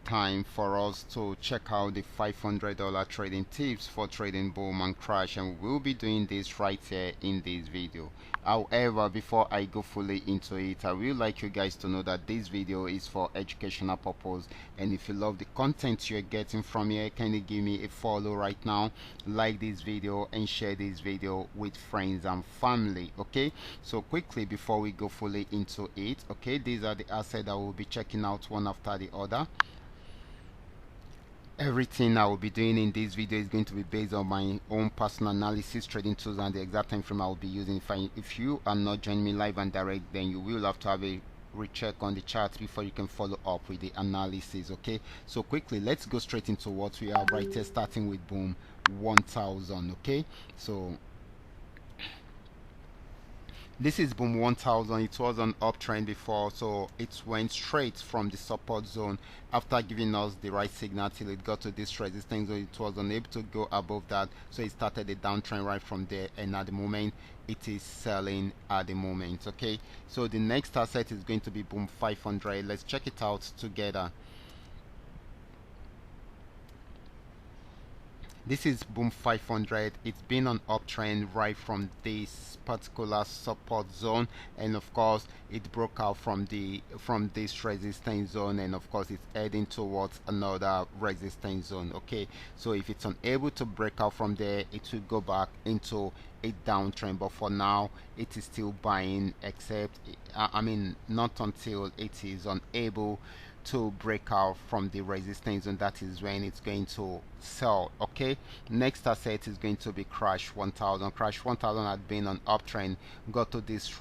time for us to check out the $500 trading tips for trading boom and crash, and we'll be doing this right here in this video. However, before I go fully into it, I would like you guys to know that this video is for educational purpose, and if you love the content you're getting from here, can you give me a follow right now, like this video and share this video with friends and family. Okay, so quickly before we go fully into it, okay, these are the assets that we'll be checking out one after the other. Everything I will be doing in this video is going to be based on my own personal analysis, trading tools, and the exact time frame I will be using. If you are not joining me live and direct, then you will have to have a recheck on the chart before you can follow up with the analysis. Okay, so quickly let's go straight into what we have right here, starting with boom 1000. Okay, so this is boom 1000. It was an uptrend before, so it went straight from the support zone after giving us the right signal till it got to this resistance zone. It was unable to go above that, so it started a downtrend right from there, and at the moment it is selling at the moment. Okay, so the next asset is going to be boom 500. Let's check it out together. This is boom 500. It's been on uptrend right from this particular support zone, and of course it broke out from this resistance zone, and of course it's heading towards another resistance zone. Okay, so if it's unable to break out from there, it will go back into a downtrend, but for now it is still buying, except I mean not until it is unable to break out from the resistance, and that is when it's going to sell. Okay, next asset is going to be crash 1000. Crash 1000 had been on uptrend, got to this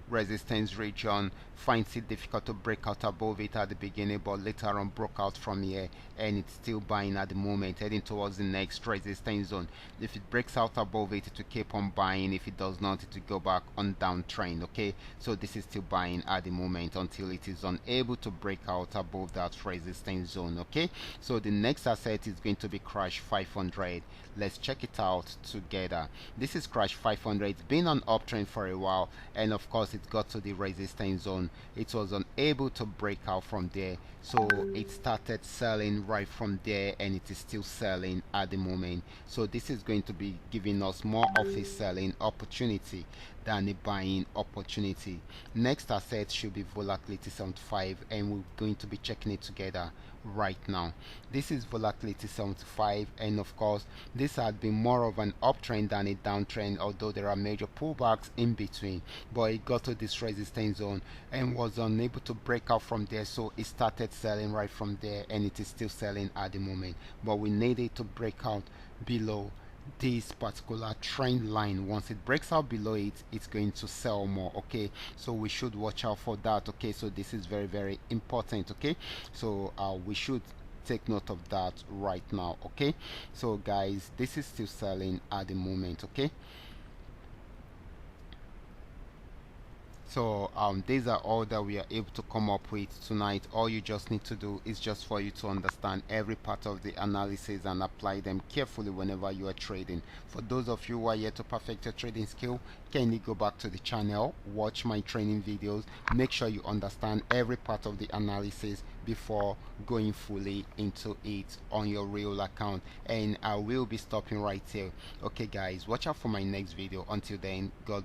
resistance region, finds it difficult to break out above it at the beginning, but later on broke out from here, and it's still buying at the moment, heading towards the next resistance zone. If it breaks out above it, it will keep on buying. If it does not, it will go back on downtrend. Okay, so this is still buying at the moment until it is unable to break out above that resistance zone. Okay, so the next asset is going to be crash 500. Let's check it out together. This is crash 500. It's been on uptrend for a while, and of course it got to the resistance zone. It was unable to break out from there, so it started selling right from there, and it is still selling at the moment. So this is going to be giving us more of a selling opportunity than a buying opportunity. Next asset should be volatility 75, and we're going to be checking it together right now. This is volatility 75, and of course this had been more of an uptrend than a downtrend, although there are major pullbacks in between, but it got to this resistance zone and was unable to break out from there, so it started selling right from there, and it is still selling at the moment. But we needed to break out below this particular trend line. Once it breaks out below it, it's going to sell more. Okay, so we should watch out for that. Okay, so this is very important. Okay, so we should take note of that right now. Okay, so guys, this is still selling at the moment. Okay, so these are all that we are able to come up with tonight. All you just need to do is just for you to understand every part of the analysis and apply them carefully whenever you are trading. For those of you who are yet to perfect your trading skill, can you go back to the channel, watch my training videos, make sure you understand every part of the analysis before going fully into it on your real account. And I will be stopping right here. Okay guys, watch out for my next video. Until then, God